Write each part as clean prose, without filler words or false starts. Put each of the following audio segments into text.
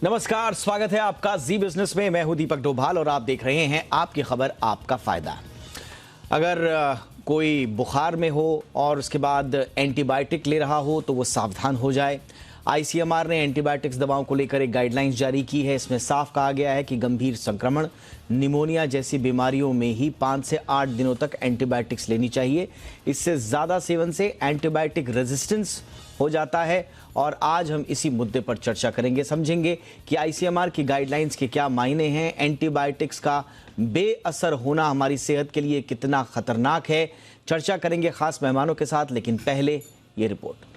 नमस्कार, स्वागत है आपका जी बिजनेस में। मैं हूं दीपक डोभाल और आप देख रहे हैं आपकी खबर आपका फायदा। अगर कोई बुखार में हो और उसके बाद एंटीबायोटिक ले रहा हो तो वो सावधान हो जाए। आईसीएमआर ने एंटीबायोटिक्स दवाओं को लेकर एक गाइडलाइंस जारी की है। इसमें साफ कहा गया है कि गंभीर संक्रमण, निमोनिया जैसी बीमारियों में ही 5 से 8 दिनों तक एंटीबायोटिक्स लेनी चाहिए। इससे ज़्यादा सेवन से एंटीबायोटिक रेजिस्टेंस हो जाता है और आज हम इसी मुद्दे पर चर्चा करेंगे, समझेंगे कि आईसीएमआर की गाइडलाइंस के क्या मायने हैं, एंटीबायोटिक्स का बेअसर होना हमारी सेहत के लिए कितना खतरनाक है। चर्चा करेंगे खास मेहमानों के साथ, लेकिन पहले ये रिपोर्ट।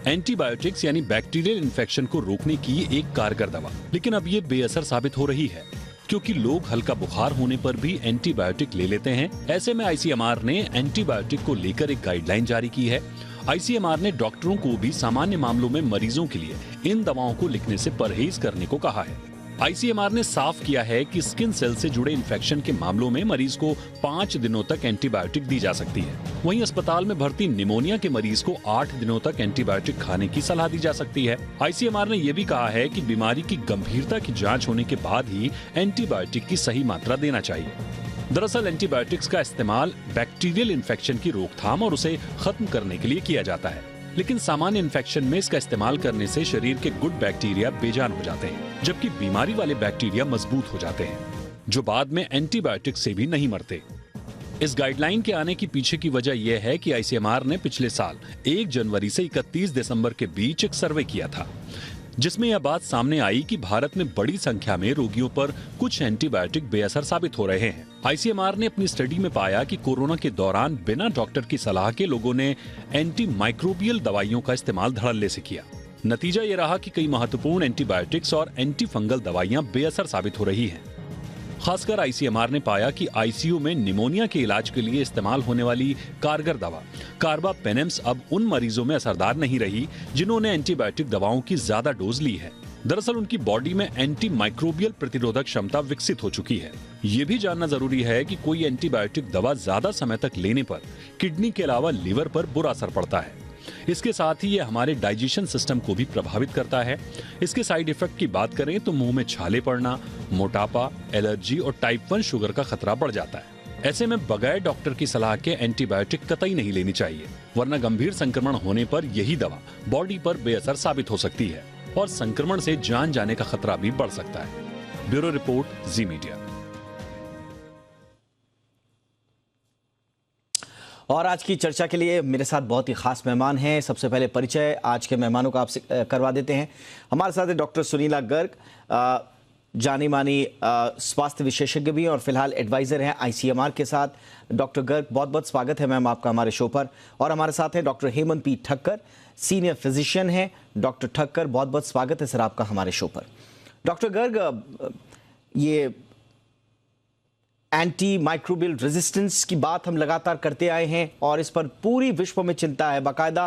एंटीबायोटिक्स यानी बैक्टीरियल इन्फेक्शन को रोकने की एक कारगर दवा, लेकिन अब ये बेअसर साबित हो रही है क्योंकि लोग हल्का बुखार होने पर भी एंटीबायोटिक ले लेते हैं। ऐसे में आईसीएमआर ने एंटीबायोटिक को लेकर एक गाइडलाइन जारी की है। आईसीएमआर ने डॉक्टरों को भी सामान्य मामलों में मरीजों के लिए इन दवाओं को लिखने से परहेज करने को कहा है। आईसीएमआर ने साफ किया है कि स्किन सेल से जुड़े इन्फेक्शन के मामलों में मरीज को 5 दिनों तक एंटीबायोटिक दी जा सकती है। वहीं अस्पताल में भर्ती निमोनिया के मरीज को 8 दिनों तक एंटीबायोटिक खाने की सलाह दी जा सकती है। आईसीएमआर ने यह भी कहा है कि बीमारी की गंभीरता की जांच होने के बाद ही एंटीबायोटिक की सही मात्रा देना चाहिए। दरअसल एंटीबायोटिक्स का इस्तेमाल बैक्टीरियल इन्फेक्शन की रोकथाम और उसे खत्म करने के लिए किया जाता है, लेकिन सामान्य इन्फेक्शन में इसका इस्तेमाल करने से शरीर के गुड बैक्टीरिया बेजान हो जाते हैं, जबकि बीमारी वाले बैक्टीरिया मजबूत हो जाते हैं, जो बाद में एंटीबायोटिक से भी नहीं मरते। इस गाइडलाइन के आने की पीछे की वजह यह है कि आईसीएमआर ने पिछले साल 1 जनवरी से 31 दिसंबर के बीच एक सर्वे किया था, जिसमें यह बात सामने आई कि भारत में बड़ी संख्या में रोगियों पर कुछ एंटीबायोटिक बेअसर साबित हो रहे हैं। आईसीएमआर ने अपनी स्टडी में पाया कि कोरोना के दौरान बिना डॉक्टर की सलाह के लोगों ने एंटी माइक्रोबियल दवाइयों का इस्तेमाल धड़ल्ले से किया। नतीजा ये रहा कि कई महत्वपूर्ण एंटीबायोटिक्स और एंटी फंगल दवाइयां बेअसर साबित हो रही हैं। खासकर आईसीएमआर ने पाया कि आईसीयू में निमोनिया के इलाज के लिए इस्तेमाल होने वाली कारगर दवा कार्बापेनेम्स अब उन मरीजों में असरदार नहीं रही जिन्होंने एंटीबायोटिक दवाओं की ज्यादा डोज ली है। दरअसल उनकी बॉडी में एंटी माइक्रोबियल प्रतिरोधक क्षमता विकसित हो चुकी है। ये भी जानना जरूरी है कि कोई एंटीबायोटिक दवा ज्यादा समय तक लेने पर किडनी के अलावा लीवर पर बुरा असर पड़ता है। इसके साथ ही ये हमारे डाइजेशन सिस्टम को भी प्रभावित करता है। इसके साइड इफेक्ट की बात करें तो मुंह में छाले पड़ना, मोटापा, एलर्जी और टाइप 1 शुगर का खतरा बढ़ जाता है। ऐसे में बगैर डॉक्टर की सलाह के एंटीबायोटिक कतई नहीं लेनी चाहिए, वरना गंभीर संक्रमण होने पर यही दवा बॉडी पर बेअसर साबित हो सकती है और संक्रमण से जान जाने का खतरा भी बढ़ सकता है। ब्यूरो रिपोर्ट, जी मीडिया। और आज की चर्चा के लिए मेरे साथ बहुत ही खास मेहमान हैं। सबसे पहले परिचय आज के मेहमानों का आपसे करवा देते हैं। हमारे साथ है डॉक्टर सुनीला गर्ग, जानी मानी स्वास्थ्य विशेषज्ञ भी और फिलहाल एडवाइजर हैं आईसीएमआर के साथ। डॉक्टर गर्ग, बहुत बहुत स्वागत है मैम आपका हमारे शो पर। और हमारे साथ है doctor Hemant P Thakkar, senior physician हैं। डॉक्टर ठक्कर, बहुत बहुत स्वागत है सर आपका हमारे शो पर। डॉक्टर गर्ग, ये एंटी माइक्रोबियल रेजिस्टेंस की बात हम लगातार करते आए हैं और इस पर पूरी विश्व में चिंता है। बाकायदा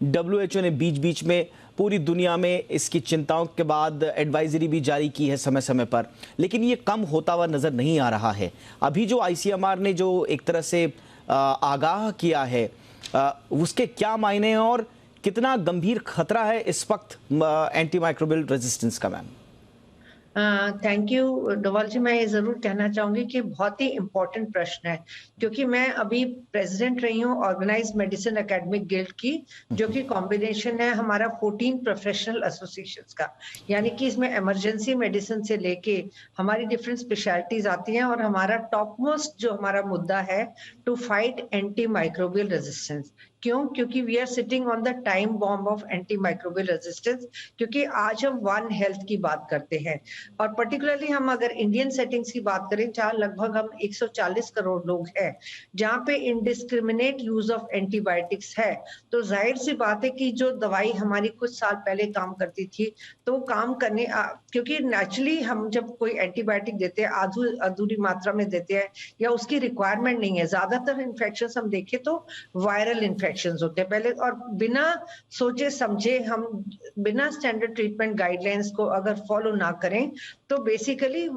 WHO ने बीच बीच में पूरी दुनिया में इसकी चिंताओं के बाद एडवाइजरी भी जारी की है समय समय पर, लेकिन ये कम होता हुआ नजर नहीं आ रहा है। अभी जो आईसीएमआर ने जो एक तरह से आगाह किया है, उसके क्या मायने हैं और कितना गंभीर खतरा है इस वक्त एंटी माइक्रोबियल रेजिस्टेंस का? मैम थैंक यू डोभाल जी। मैं ये जरूर कहना चाहूंगी कि बहुत ही इम्पोर्टेंट प्रश्न है, क्योंकि मैं अभी प्रेसिडेंट रही हूँ ऑर्गेनाइज्ड मेडिसिन एकेडमिक गिल्ड की, जो कि कॉम्बिनेशन है हमारा 14 प्रोफेशनल एसोसिएशंस का। यानी कि इसमें इमरजेंसी मेडिसिन से लेके हमारी डिफरेंट स्पेशलिटीज आती हैं और हमारा टॉप मोस्ट जो हमारा मुद्दा है to fight anti microbial resistance. क्यों? क्योंकि we are sitting on the time bomb of anti microbial resistance, क्योंकि आज हम वन हेल्थ की बात करते हैं और पर्टिकुलरली हम अगर इंडियन सेटिंग्स की बात करें जहाँ लगभग हम 140 करोड़ लोग हैं, जहाँ पे इनडिस्क्रिमिनेट यूज ऑफ एंटीबायोटिक्स है, तो जाहिर सी बात है कि जो दवाई हमारी कुछ साल पहले काम करती थी तो काम करने क्योंकि नेचुरली हम जब कोई एंटीबायोटिक देते हैं अधूरी मात्रा में देते हैं या उसकी रिक्वायरमेंट नहीं है। ज्यादातर इन्फेक्शन हम देखें तो वायरल इन्फेक्शंस होते हैं पहले, और बिना सोचे समझे हम बिना स्टैंडर्ड ट्रीटमेंट गाइडलाइंस को अगर फॉलो ना करें हैं तो बेसिकली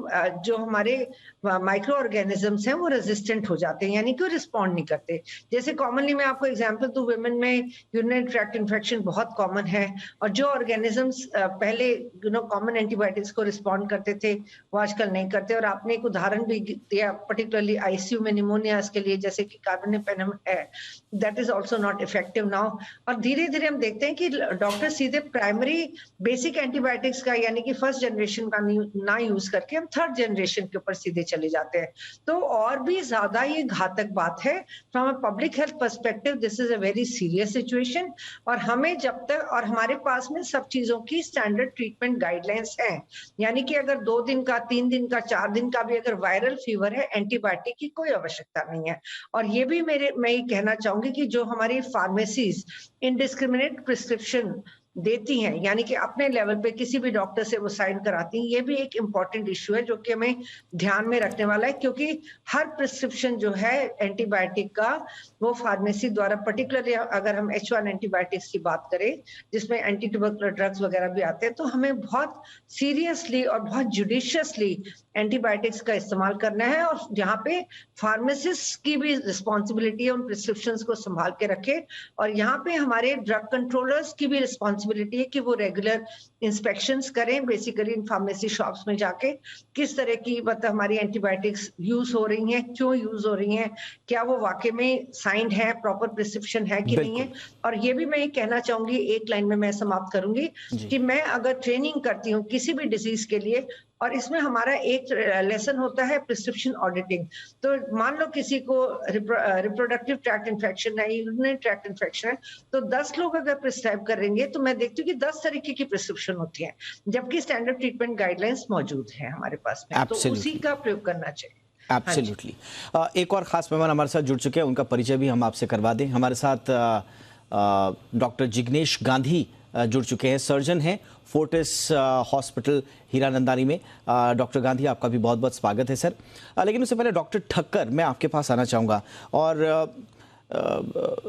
जो हमारे माइक्रो ऑर्गेनिजम्स हैं वो रेजिस्टेंट हो जाते हैं, यानी कि रिस्पॉन्ड नहीं करते। जैसे कॉमनली मैं आपको एग्जांपल दूं, वुमेन में यूरिनरी ट्रैक्ट इन्फेक्शन बहुत कॉमन है, और जो ऑर्गेनिजम्स पहले कॉमन एंटीबायोटिक्स को रिस्पॉन्ड करते थे वो आजकल नहीं करते। और आपने एक उदाहरण भी दिया पर्टिकुलरली आईसीयू में निमोनिया के लिए, जैसे कि कार्बेनोपेनम है, that is also not effective now. और धीरे धीरे हम देखते हैं कि डॉक्टर सीधे प्राइमरी बेसिक एंटीबायोटिक्स का यानी कि फर्स्ट जनरेशन का ना यूज करके हम थर्ड जनरेशन के ऊपर सीधे चले जाते हैं। तो और भी ज्यादा ये घातक बात है। From a public health perspective this is a very serious situation. और हमें जब तक, और हमारे पास में सब चीजों की स्टैंडर्ड ट्रीटमेंट गाइडलाइंस हैं, यानी कि अगर 2 दिन का, 3 दिन का, 4 दिन का भी अगर वायरल फीवर है, एंटीबायोटिक की कोई आवश्यकता नहीं है। और ये भी मैं ये कहना चाहूंगी कि जो हमारी फार्मेसीज इनडिस्क्रिमिनेट प्रिस्क्रिप्शन देती हैं, यानी कि अपने लेवल पे किसी भी डॉक्टर से वो साइन कराती हैं, ये भी एक इम्पॉर्टेंट इश्यू है जो कि हमें ध्यान में रखने वाला है। क्योंकि हर प्रिस्क्रिप्शन जो है एंटीबायोटिक का वो फार्मेसी द्वारा, पर्टिकुलरली अगर हम H1 एंटीबायोटिक्स की बात करें जिसमें एंटी ट्यूबरकुलर ड्रग्स वगैरह भी आते हैं, तो हमें बहुत सीरियसली और बहुत जुडिशियसली एंटीबायोटिक्स का इस्तेमाल करना है। और जहाँ पे फार्मासिस्ट की भी रिस्पॉन्सिबिलिटी है उन प्रिस्क्रिप्शंस को संभाल के रखे, और यहाँ पे हमारे ड्रग कंट्रोलर्स की भी रिस्पॉन्सिबिलिटी है कि वो रेगुलर इंस्पेक्शंस करें, बेसिकली इन फार्मेसी शॉप्स में जाके किस तरह की मतलब हमारी एंटीबायोटिक्स यूज हो रही हैं, क्यों यूज हो रही हैं, क्या वो वाकई में साइंड है, प्रॉपर प्रिस्क्रिप्शन है कि नहीं है। और ये भी मैं ये कहना चाहूंगी, एक लाइन में मैं समाप्त करूंगी कि मैं अगर ट्रेनिंग करती हूँ किसी भी डिजीज के लिए, और इसमें हमारा एक लेसन होता है प्रिस्क्रिप्शन ऑडिटिंग। तो मान लो किसी को रिप्रोडक्टिव ट्रैक्ट इन्फेक्शन है, यूरिनरी ट्रैक्ट इन्फेक्शन है, तो 10 लोग अगर प्रिस्क्राइब करेंगे तो मैं देखती हूँ कि 10 तरीके की प्रिस्क्रिप्शन होती है, जबकि स्टैंडर्ड ट्रीटमेंट गाइडलाइंस मौजूद है हमारे पास में, तो उसी का प्रयोग करना चाहिए। एब्सोल्युटली। एक और खास मेहमान हमारे साथ जुड़ चुके हैं, उनका परिचय भी हम आपसे करवा दें। हमारे साथ डॉक्टर जिग्नेश गांधी जुड़ चुके हैं, सर्जन हैं फोर्टिस हॉस्पिटल हीरानंदानी में। डॉक्टर गांधी, आपका भी बहुत बहुत स्वागत है सर। लेकिन उससे पहले डॉक्टर ठक्कर, मैं आपके पास आना चाहूँगा। और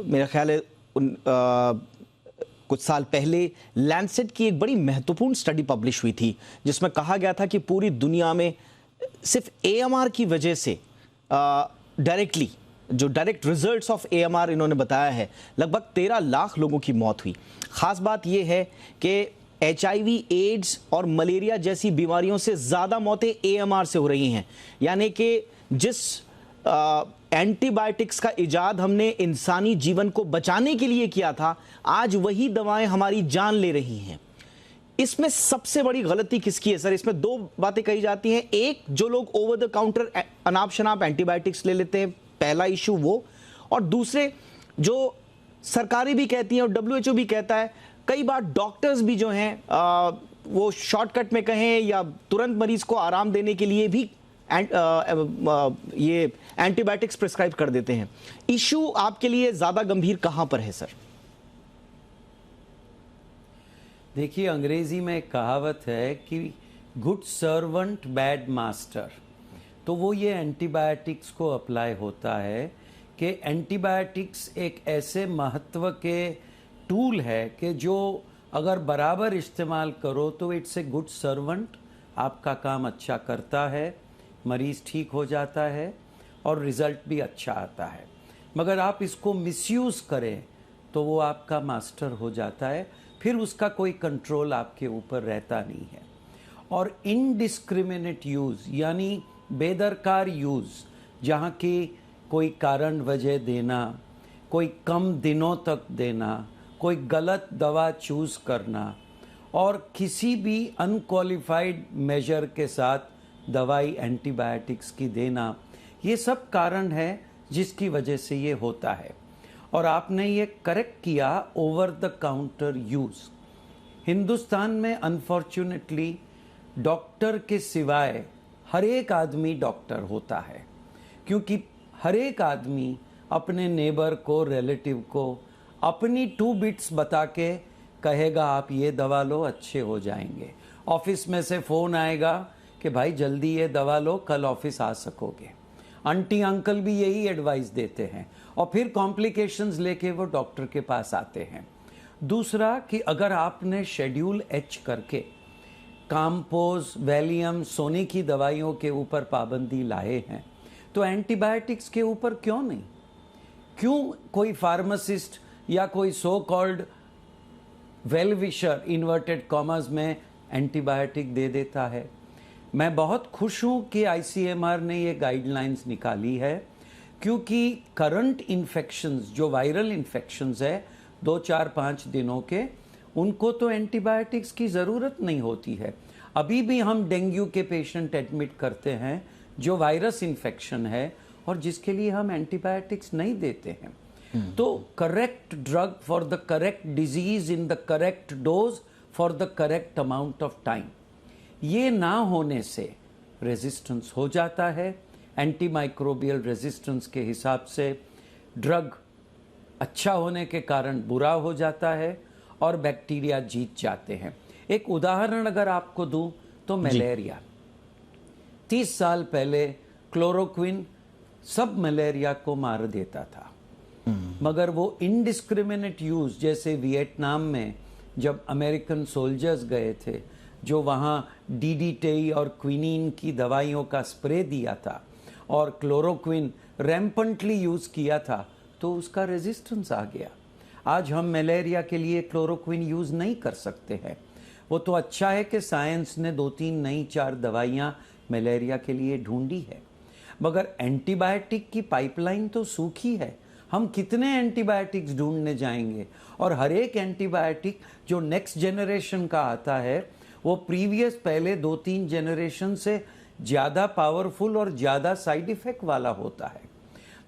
मेरा ख्याल है कुछ साल पहले लैंसेट की एक बड़ी महत्वपूर्ण स्टडी पब्लिश हुई थी जिसमें कहा गया था कि पूरी दुनिया में सिर्फ AMR की वजह से डायरेक्ट रिजल्ट्स ऑफ AMR इन्होंने बताया है, लगभग 13 लाख लोगों की मौत हुई। खास बात यह है कि HIV, एड्स और मलेरिया जैसी बीमारियों से ज़्यादा मौतें AMR से हो रही हैं। यानी कि जिस एंटीबायोटिक्स का इजाद हमने इंसानी जीवन को बचाने के लिए किया था, आज वही दवाएं हमारी जान ले रही हैं। इसमें सबसे बड़ी गलती किसकी है सर? इसमें 2 बातें कही जाती हैं। एक, जो लोग ओवर द काउंटर अनाप शनाप एंटीबायोटिक्स ले लेते हैं, पहला इशू वो। और दूसरे, जो सरकारी भी कहती हैं और WHO भी कहता है, कई बार डॉक्टर्स भी जो हैं वो शॉर्टकट में कहें या तुरंत मरीज को आराम देने के लिए भी ये एंटीबायोटिक्स प्रिस्क्राइब कर देते हैं। इशू आपके लिए ज्यादा गंभीर कहां पर है सर? देखिए, अंग्रेजी में एक कहावत है कि गुड सर्वेंट बैड मास्टर। तो वो ये एंटीबायोटिक्स को अप्लाई होता है कि एंटीबायोटिक्स एक ऐसे महत्व के टूल है कि जो अगर बराबर इस्तेमाल करो तो इट्स ए गुड सर्वेंट, आपका काम अच्छा करता है, मरीज़ ठीक हो जाता है और रिज़ल्ट भी अच्छा आता है। मगर आप इसको मिसयूज़ करें तो वो आपका मास्टर हो जाता है, फिर उसका कोई कंट्रोल आपके ऊपर रहता नहीं है। और इनडिस्क्रिमिनेट यूज़ यानी बेदरकार यूज़, जहाँ की कोई कारण वजह देना, कोई कम दिनों तक देना, कोई गलत दवा चूज़ करना और किसी भी अनक्वालिफाइड मेजर के साथ दवाई एंटीबायोटिक्स की देना, ये सब कारण है जिसकी वजह से ये होता है। और आपने ये करेक्ट किया, over the counter use. Hindustan में अनफॉर्चुनेटली डॉक्टर के सिवाय हर एक आदमी डॉक्टर होता है, क्योंकि हर एक आदमी अपने नेबर को, रिलेटिव को अपनी 2 बिट्स बता के कहेगा आप ये दवा लो, अच्छे हो जाएंगे। ऑफिस में से फ़ोन आएगा कि भाई जल्दी ये दवा लो, कल ऑफिस आ सकोगे। आंटी अंकल भी यही एडवाइस देते हैं और फिर कॉम्प्लिकेशंस लेके वो डॉक्टर के पास आते हैं। दूसरा कि अगर आपने शेड्यूल H करके काम्पोज, वैलियम, सोने की दवाइयों के ऊपर पाबंदी लाए हैं, तो एंटीबायोटिक्स के ऊपर क्यों नहीं? क्यों कोई फार्मासिस्ट या कोई so called well wisher inverted commas में एंटीबायोटिक दे देता है? मैं बहुत खुश हूं कि आईसीएमआर ने ये गाइडलाइंस निकाली है, क्योंकि करंट इन्फेक्शंस, जो वायरल इन्फेक्शंस है 2, 4, 5 दिनों के, उनको तो एंटीबायोटिक्स की ज़रूरत नहीं होती है। अभी भी हम डेंगू के पेशेंट एडमिट करते हैं जो वायरस इन्फेक्शन है और जिसके लिए हम एंटीबायोटिक्स नहीं देते हैं। तो correct drug for the correct disease in the correct dose for the correct amount of time, ये ना होने से रेजिस्टेंस हो जाता है। एंटीमाइक्रोबियल रेजिस्टेंस के हिसाब से ड्रग अच्छा होने के कारण बुरा हो जाता है और बैक्टीरिया जीत जाते हैं। एक उदाहरण अगर आपको दूं तो मलेरिया, 30 साल पहले क्लोरोक्विन सब मलेरिया को मार देता था, मगर वो इनडिस्क्रिमिनेट यूज, जैसे वियतनाम में जब अमेरिकन सोल्जर्स गए थे, जो वहाँ डीडीटी और क्विनीन की दवाइयों का स्प्रे दिया था और क्लोरोक्विन रैम्पेंटली यूज किया था, तो उसका रेजिस्टेंस आ गया। आज हम मलेरिया के लिए क्लोरोक्विन यूज नहीं कर सकते हैं। वो तो अच्छा है कि साइंस ने 2-3 नई 4 दवाइयाँ मलेरिया के लिए ढूंढी है, मगर एंटीबायोटिक की पाइपलाइन तो सूखी है। हम कितने एंटीबायोटिक्स ढूंढने जाएंगे? और हर एक एंटीबायोटिक जो नेक्स्ट जनरेशन का आता है वो प्रीवियस पहले 2-3 जनरेशन से ज़्यादा पावरफुल और ज़्यादा साइड इफेक्ट वाला होता है।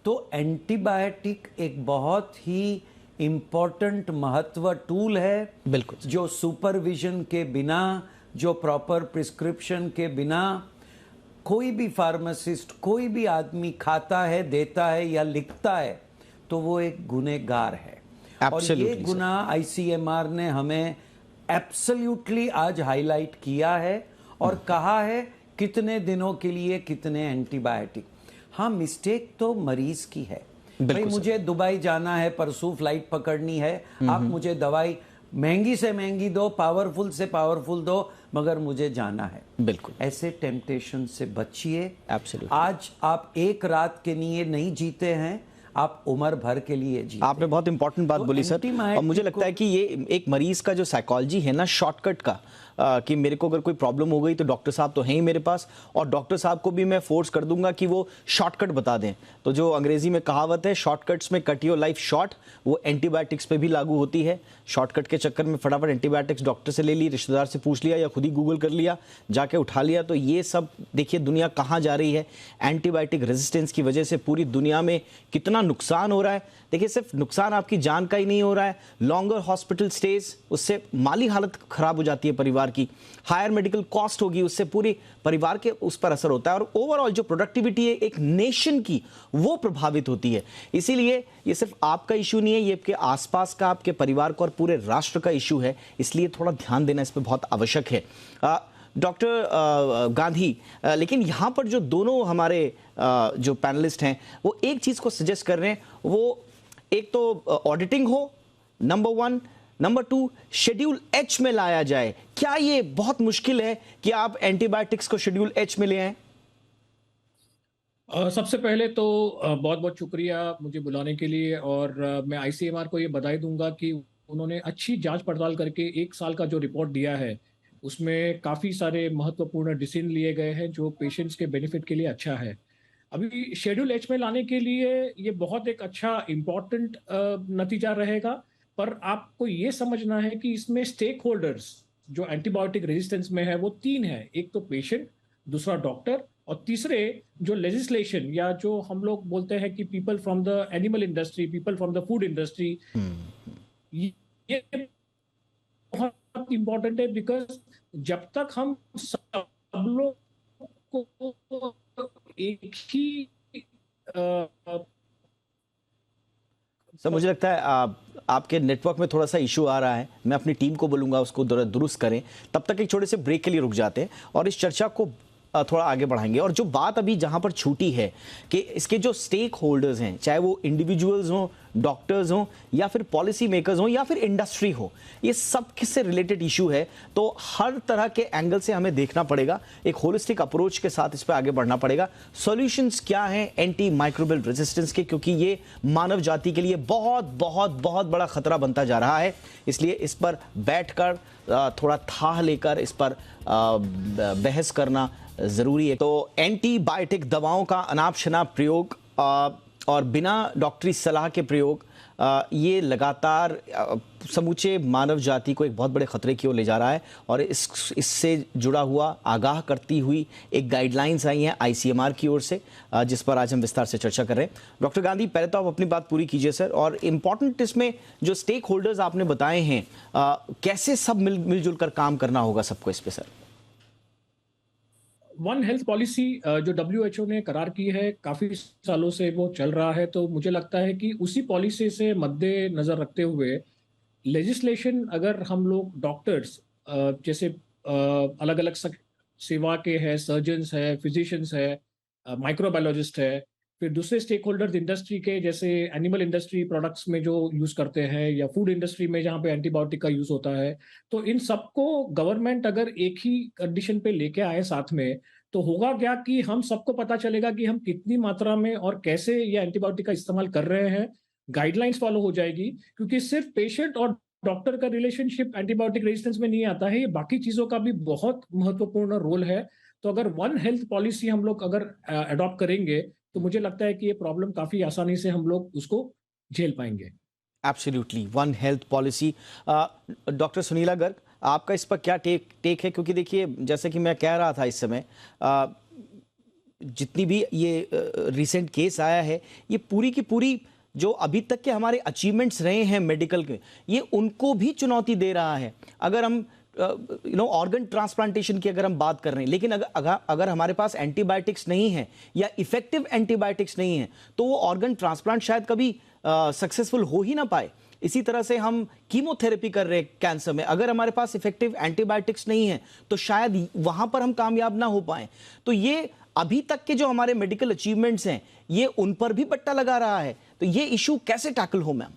तो एंटीबायोटिक एक बहुत ही इम्पोर्टेंट महत्व टूल है, बिल्कुल, जो सुपरविजन के बिना, जो प्रॉपर प्रिस्क्रिप्शन के बिना कोई भी फार्मासिस्ट, कोई भी आदमी खाता है, देता है या लिखता है तो वो एक गुनहगार है। और ये गुनाह आईसीएमआर ने हमें एब्सोल्युटली आज हाईलाइट किया है और कहा है कितने दिनों के लिए कितने एंटीबायोटिक। हाँ, मिस्टेक तो मरीज की है। भाई मुझे दुबई जाना है, परसों फ्लाइट पकड़नी है, आप मुझे दवाई महंगी से महंगी दो, पावरफुल से पावरफुल दो, मगर मुझे जाना है। बिल्कुल, ऐसे टेम्पटेशन से बचिए। एब्सोल्युटली। आज आप एक रात के लिए नहीं जीते हैं, आप उम्र भर के लिए जीते। आपने बहुत इंपॉर्टेंट बात बोली सर, और मुझे लगता है कि ये एक मरीज का जो साइकोलॉजी है ना, शॉर्टकट का, कि मेरे को अगर कोई प्रॉब्लम हो गई तो डॉक्टर साहब तो हैं ही मेरे पास, और डॉक्टर साहब को भी मैं फोर्स कर दूंगा कि वो शॉर्टकट बता दें। तो जो अंग्रेजी में कहावत है, शॉर्टकट्स में कट योर लाइफ शॉर्ट, वो एंटीबायोटिक्स पे भी लागू होती है। शॉर्टकट के चक्कर में फटाफट एंटीबायोटिक्स डॉक्टर से ले ली, रिश्तेदार से पूछ लिया या खुद ही गूगल कर लिया, जाके उठा लिया। तो ये सब देखिए दुनिया कहाँ जा रही है। एंटीबायोटिक रेजिस्टेंस की वजह से पूरी दुनिया में कितना नुकसान हो रहा है। देखिए, सिर्फ नुकसान आपकी जान का ही नहीं हो रहा है, लॉन्गर हॉस्पिटल स्टेज, उससे माली हालत खराब हो जाती है परिवार की, हायर मेडिकल कॉस्ट होगी, उससे पूरी परिवार के उस पर असर होता है, और ओवरऑल जो प्रोडक्टिविटी है एक नेशन की, वो प्रभावित होती है। इसीलिए ये सिर्फ आपका इशू नहीं है, ये आपके आसपास का, आपके परिवार का और पूरे राष्ट्र का इशू है। इसलिए थोड़ा ध्यान देना इस पर बहुत आवश्यक है। डॉक्टर गांधी, लेकिन यहाँ पर जो दोनों हमारे जो पैनलिस्ट हैं वो एक चीज़ को सजेस्ट कर रहे हैं, वो एक तो ऑडिटिंग हो, नंबर 1, नंबर 2 शेड्यूल एच में लाया जाए। क्या ये बहुत मुश्किल है कि आप एंटीबायोटिक्स को शेड्यूल एच में ले आए? सबसे पहले तो बहुत बहुत शुक्रिया मुझे बुलाने के लिए, और मैं आईसीएमआर को ये बधाई दूंगा कि उन्होंने अच्छी जांच पड़ताल करके 1 साल का जो रिपोर्ट दिया है उसमें काफ़ी सारे महत्वपूर्ण डिसीजन लिए गए हैं जो पेशेंट्स के बेनिफिट के लिए अच्छा है। अभी शेड्यूल एच में लाने के लिए ये बहुत एक अच्छा इम्पॉर्टेंट नतीजा रहेगा, पर आपको ये समझना है कि इसमें स्टेक होल्डर्स जो एंटीबायोटिक रेजिस्टेंस में है वो 3 है। एक तो पेशेंट, दूसरा डॉक्टर, और तीसरे जो लेजिस्लेशन या जो हम लोग बोलते हैं कि people from the animal industry, people from the food industry. ये बहुत इंपॉर्टेंट है, बिकॉज जब तक हम सब लोग को एक ही सर, मुझे लगता है आपके नेटवर्क में थोड़ा सा इशू आ रहा है। मैं अपनी टीम को बोलूंगा उसको दुरुस्त करें। तब तक एक छोटे से ब्रेक के लिए रुक जाते हैं और इस चर्चा को थोड़ा आगे बढ़ाएंगे। और जो बात अभी जहां पर छूटी है कि इसके जो स्टेक होल्डर्स हैं, चाहे वो इंडिविजुअल्स हों, डॉक्टर्स हों, या फिर पॉलिसी मेकर्स हों, या फिर इंडस्ट्री हो, ये सब किससे रिलेटेड इशू है। तो हर तरह के एंगल से हमें देखना पड़ेगा, एक होलिस्टिक अप्रोच के साथ इस पर आगे बढ़ना पड़ेगा। सॉल्यूशंस क्या हैं एंटी माइक्रोबियल रेजिस्टेंस के, क्योंकि ये मानव जाति के लिए बहुत बहुत बहुत बड़ा खतरा बनता जा रहा है। इसलिए इस पर बैठकर थोड़ा थाह लेकर इस पर बहस करना जरूरी है। तो एंटीबायोटिक दवाओं का अनाप शनाप प्रयोग और बिना डॉक्टरी सलाह के प्रयोग ये लगातार समूचे मानव जाति को एक बहुत बड़े खतरे की ओर ले जा रहा है। और इससे जुड़ा हुआ आगाह करती हुई एक गाइडलाइंस आई हैं आईसीएमआर की ओर से, जिस पर आज हम विस्तार से चर्चा कर रहे हैं। डॉक्टर गांधी, पहले तो आप अपनी बात पूरी कीजिए सर, और इम्पॉर्टेंट इसमें जो स्टेक होल्डर्स आपने बताए हैं, कैसे सब मिलजुल कर काम करना होगा सबको इस पर सर। वन हेल्थ पॉलिसी जो WHO ने करार की है, काफी सालों से वो चल रहा है। तो मुझे लगता है कि उसी पॉलिसी से मद्देनजर रखते हुए लेजिस्लेशन, अगर हम लोग डॉक्टर्स जैसे अलग अलग सेवा के हैं, सर्जन्स है, फिजिशियंस है, माइक्रोबायोलॉजिस्ट है, फिर दूसरे स्टेक होल्डर्स इंडस्ट्री के, जैसे एनिमल इंडस्ट्री प्रोडक्ट्स में जो यूज करते हैं, या फूड इंडस्ट्री में जहाँ पे एंटीबायोटिक का यूज होता है, तो इन सबको गवर्नमेंट अगर एक ही कंडीशन पे लेके आए साथ में, तो होगा क्या कि हम सबको पता चलेगा कि हम कितनी मात्रा में और कैसे ये एंटीबायोटिक का इस्तेमाल कर रहे हैं। गाइडलाइंस फॉलो हो जाएगी, क्योंकि सिर्फ पेशेंट और डॉक्टर का रिलेशनशिप एंटीबायोटिक रेजिस्टेंस में नहीं आता है, ये बाकी चीजों का भी बहुत महत्वपूर्ण रोल है। तो अगर वन हेल्थ पॉलिसी हम लोग अगर अडॉप्ट करेंगे, तो मुझे लगता है कि ये प्रॉब्लम काफी आसानी से हम लोग उसको झेल पाएंगे। Absolutely, one health policy. Doctor Sunila Garg, आपका इस पर क्या टेक है? क्योंकि देखिए, जैसे कि मैं कह रहा था इस समय, जितनी भी ये रिसेंट केस आया है, ये पूरी की पूरी जो अभी तक के हमारे अचीवमेंट्स रहे हैं मेडिकल के, ये उनको भी चुनौती दे रहा है। अगर हम ऑर्गन ट्रांसप्लांटेशन की अगर हम बात कर रहे हैं, लेकिन अगर हमारे पास एंटीबायोटिक्स नहीं है या इफेक्टिव एंटीबायोटिक्स नहीं है, तो वो ऑर्गन ट्रांसप्लांट शायद कभी सक्सेसफुल हो ही ना पाए। इसी तरह से हम कीमोथेरेपी कर रहे हैं कैंसर में, अगर हमारे पास इफेक्टिव एंटीबायोटिक्स नहीं है तो शायद वहां पर हम कामयाब ना हो पाए। तो ये अभी तक के जो हमारे मेडिकल अचीवमेंट्स हैं, ये उन पर भी पट्टा लगा रहा है। तो ये इशू कैसे टैकल हो मैम?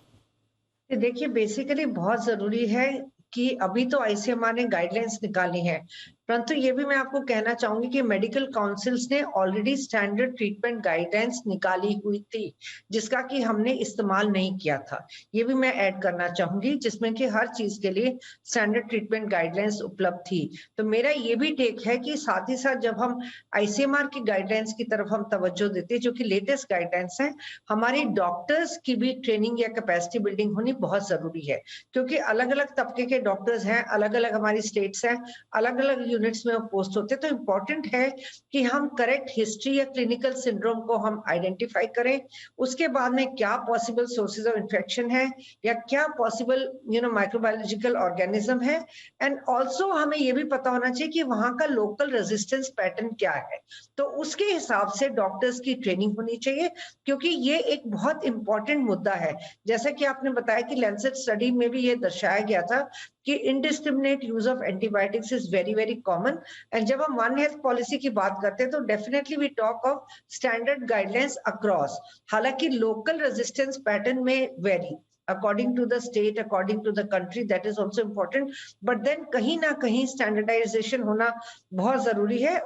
देखिए, बेसिकली बहुत जरूरी है कि अभी तो आईसीएमआर ने गाइडलाइंस निकाली है, परंतु ये भी मैं आपको कहना चाहूंगी कि मेडिकल काउंसिल्स ने ऑलरेडी स्टैंडर्ड ट्रीटमेंट गाइडलाइंस निकाली हुई थी, जिसका कि हमने इस्तेमाल नहीं किया था। ये भी मैं ऐड करना चाहूंगी, जिसमें कि हर चीज के लिए स्टैंडर्ड ट्रीटमेंट गाइडलाइंस उपलब्ध थी। तो मेरा ये भी टेक है कि साथ ही साथ जब हम आईसीएमआर की गाइडलाइंस की तरफ हम तवज्जो देते हैं, जो कि लेटेस्ट गाइडलाइंस है, हमारी डॉक्टर्स की भी ट्रेनिंग या कैपेसिटी बिल्डिंग होनी बहुत जरूरी है, क्योंकि अलग अलग तबके के डॉक्टर्स हैं, अलग अलग हमारी स्टेट्स हैं, अलग अलग यूनिट्स में पोस्ट होते हैं। तो इम्पोर्टेंट है कि हम करेक्ट हिस्ट्री या क्लिनिकल सिंड्रोम को हम आइडेंटिफाई करें, उसके बाद में क्या पॉसिबल सोर्सेज ऑफ इन्फेक्शन है या क्या पॉसिबल माइक्रोबायोलॉजिकल ऑर्गेनिज्म है, एंड ऑल्सो हमें यह भी पता होना चाहिए कि वहां का लोकल रेजिस्टेंस पैटर्न क्या है। तो उसके हिसाब से डॉक्टर्स की ट्रेनिंग होनी चाहिए, क्योंकि ये एक बहुत इंपॉर्टेंट मुद्दा है। जैसा कि आपने बताया कि लैंसेट स्टडी में भी ये दर्शाया गया था कि indiscriminate use of antibiotics is very very common. And जब हम वन हेल्थ पॉलिसी की बात करते हैं, तो definitely we talk of standard guidelines across. हालांकि लोकल रेजिस्टेंस पैटर्न में very according to the state, according to the country, that is also important, but then कहीं ना कहीं स्टैंडर्डाइजेशन होना बहुत जरूरी है।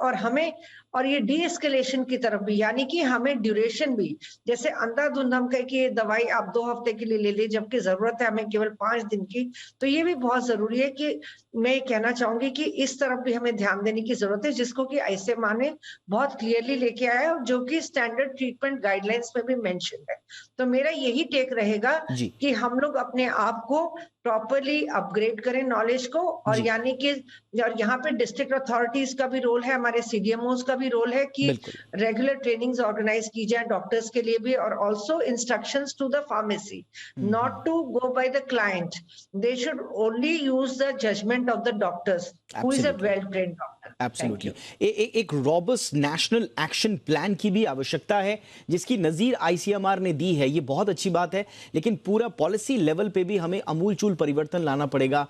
और ये डी एस्केलेशन की तरफ भी, यानी कि हमें ड्यूरेशन भी, जैसे अंधाधुंध हम कहे कि ये दवाई आप 2 हफ्ते के लिए ले ले, जबकि जरूरत है हमें केवल 5 दिन की। तो ये भी बहुत जरूरी है कि मैं कहना चाहूंगी कि इस तरफ भी हमें ध्यान देने की जरूरत है, जिसको कि आईसीएमआर ने बहुत क्लियरली लेके आया है, जो कि स्टैंडर्ड ट्रीटमेंट गाइडलाइंस में भी मेंशन है। तो मेरा यही टेक रहेगा कि हम लोग अपने आप को प्रॉपरली अपग्रेड करें नॉलेज को, और यानी कि और यहाँ पे डिस्ट्रिक्ट अथॉरिटीज का भी रोल है, हमारे सीडीएमओज का भी रोल है कि रेगुलर ट्रेनिंग्स ऑर्गेनाइज की जाए डॉक्टर्स के लिए भी, और also instructions to the pharmacy not to go by the client, they should only use the judgement of the doctors who is a well trained doctor. Absolutely एक robust national action plan की भी आवश्यकता है, जिसकी नज़ीर ICMR ने दी है। ये बहुत अच्छी बात है, लेकिन पूरा पॉलिसी लेवल पे भी हमें अमूलचूल परिवर्तन लाना पड़ेगा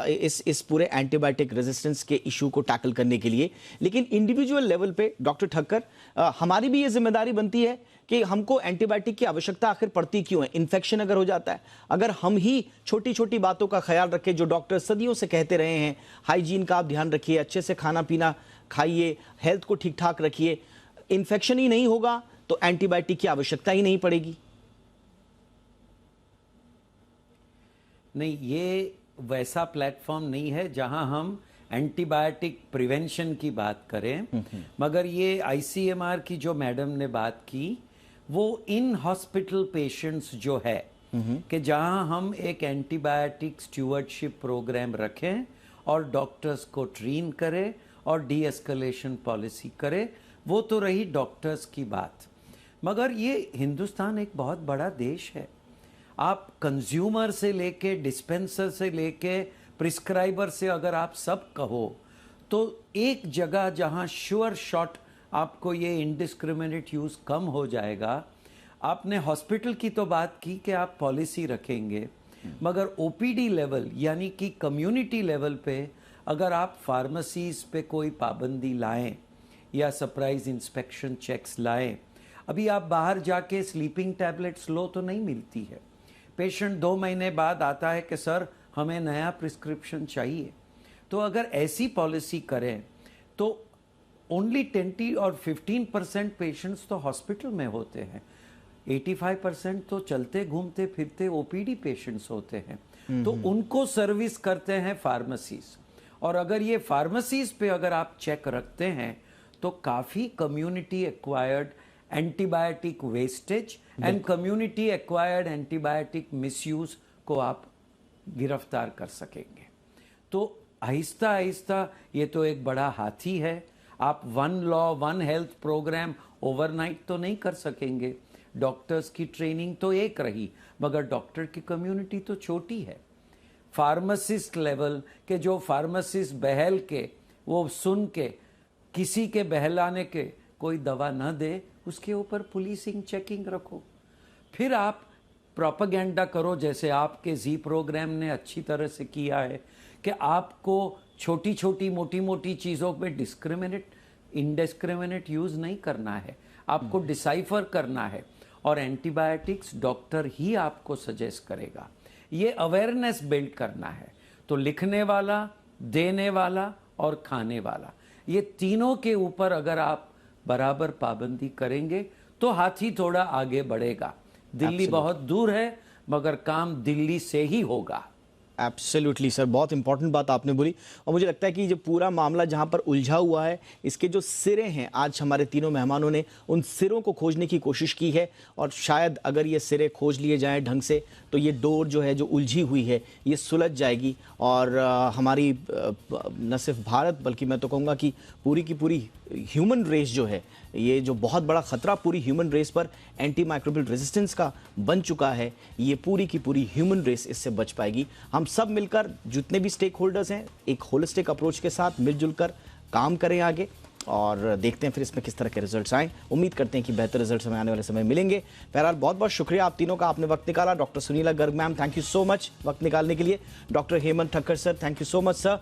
इस पूरे एंटीबायोटिक रेजिस्टेंस के इशू को टैकल करने के लिए। लेकिन इंडिविजुअल लेवल पे डॉक्टर ठक्कर, हमारी भी ये जिम्मेदारी बनती है कि हमको एंटीबायोटिक की आवश्यकता आखिर पड़ती क्यों है। इन्फेक्शन अगर हो जाता है, अगर हम ही छोटी छोटी बातों का ख्याल रखें, जो डॉक्टर सदियों से कहते रहे हैं, हाइजीन का आप ध्यान रखिए, अच्छे से खाना पीना खाइए, हेल्थ को ठीक ठाक रखिए, इन्फेक्शन ही नहीं होगा तो एंटीबायोटिक की आवश्यकता ही नहीं पड़ेगी। नहीं, ये वैसा प्लेटफॉर्म नहीं है जहां हम एंटीबायोटिक प्रिवेंशन की बात करें, मगर ये आईसीएमआर की जो मैडम ने बात की, वो इन हॉस्पिटल पेशेंट्स जो है कि जहां हम एक एंटीबायोटिक स्टूवर्डशिप प्रोग्राम रखें और डॉक्टर्स को ट्रेन करें और डी एस्केलेशन पॉलिसी करें, वो तो रही डॉक्टर्स की बात। मगर ये हिंदुस्तान एक बहुत बड़ा देश है। आप कंज्यूमर से लेके डिस्पेंसर से लेके प्रिस्क्राइबर से अगर आप सब कहो, तो एक जगह जहां श्योर शॉट आपको ये इंडिस्क्रिमिनेट यूज़ कम हो जाएगा। आपने हॉस्पिटल की तो बात की कि आप पॉलिसी रखेंगे, मगर ओपीडी लेवल यानी कि कम्युनिटी लेवल पे अगर आप फार्मेसीज पे कोई पाबंदी लाएं या सरप्राइज इंस्पेक्शन चेक्स लाएं, अभी आप बाहर जाके स्लीपिंग टैबलेट्स लो तो नहीं मिलती है। पेशेंट 2 महीने बाद आता है कि सर हमें नया प्रिस्क्रिप्शन चाहिए। तो अगर ऐसी पॉलिसी करें तो ओनली 20 और 15% पेशेंट्स तो हॉस्पिटल में होते हैं, 85% तो चलते घूमते फिरते ओपीडी पेशेंट्स होते हैं। तो उनको सर्विस करते हैं फार्मेसीज। और अगर ये फार्मेसीज पे अगर आप चेक रखते हैं तो काफ़ी community acquired antibiotic wastage and community acquired antibiotic misuse को आप गिरफ्तार कर सकेंगे। तो आहिस्ता आहिस्ता ये तो एक बड़ा हाथी है। आप 1 लॉ 1 हेल्थ प्रोग्राम ओवरनाइट तो नहीं कर सकेंगे। डॉक्टर्स की ट्रेनिंग तो एक रही, मगर डॉक्टर की कम्युनिटी तो छोटी है। फार्मासिस्ट लेवल के जो फार्मासिस्ट बहल के, वो सुन के किसी के बहलाने के कोई दवा न दे, उसके ऊपर पुलिसिंग चेकिंग रखो। फिर आप प्रोपेगेंडा करो, जैसे आपके जी प्रोग्राम ने अच्छी तरह से किया है कि आपको छोटी छोटी मोटी मोटी चीज़ों पे इंडिस्क्रिमिनेट यूज़ नहीं करना है, आपको डिसाइफर करना है। और एंटीबायोटिक्स डॉक्टर ही आपको सजेस्ट करेगा। ये अवेयरनेस बिल्ड करना है। तो लिखने वाला, देने वाला और खाने वाला, ये तीनों के ऊपर अगर आप बराबर पाबंदी करेंगे तो हाथी थोड़ा आगे बढ़ेगा। दिल्ली बहुत दूर है, मगर काम दिल्ली से ही होगा। एब्सोल्युटली सर, बहुत इंपॉर्टेंट बात आपने बोली। और मुझे लगता है कि जो पूरा मामला जहां पर उलझा हुआ है, इसके जो सिरे हैं, आज हमारे तीनों मेहमानों ने उन सिरों को खोजने की कोशिश की है। और शायद अगर ये सिरे खोज लिए जाएं ढंग से, तो ये डोर जो है, जो उलझी हुई है, ये सुलझ जाएगी। और हमारी न सिर्फ भारत, बल्कि मैं तो कहूँगा कि पूरी की पूरी ह्यूमन रेस जो है, ये जो बहुत बड़ा खतरा पूरी ह्यूमन रेस पर एंटी माइक्रोबियल रेजिस्टेंस का बन चुका है, ये पूरी की पूरी ह्यूमन रेस इससे बच पाएगी। हम सब मिलकर, जितने भी स्टेक होल्डर्स हैं, एक होलिस्टिक अप्रोच के साथ मिलजुल कर काम करें आगे, और देखते हैं फिर इसमें किस तरह के रिजल्ट्स आएँ। उम्मीद करते हैं कि बेहतर रिजल्ट्स हमें आने वाले समय मिलेंगे। बहरहाल बहुत बहुत शुक्रिया आप तीनों का, आपने वक्त निकाला। Doctor Sunila Garg ma'am, thank you so much वक्त निकालने के लिए। Doctor Hemant Thakkar sir, thank you so much sir.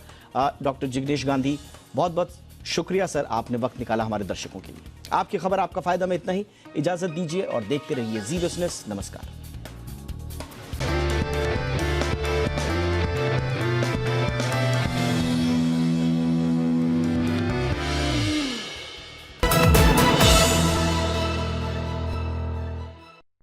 Doctor Jignesh Gandhi, बहुत बहुत शुक्रिया सर, आपने वक्त निकाला हमारे दर्शकों के लिए। आपकी खबर आपका फायदा में इतना ही। इजाजत दीजिए और देखते रहिए जी बिजनेस। नमस्कार।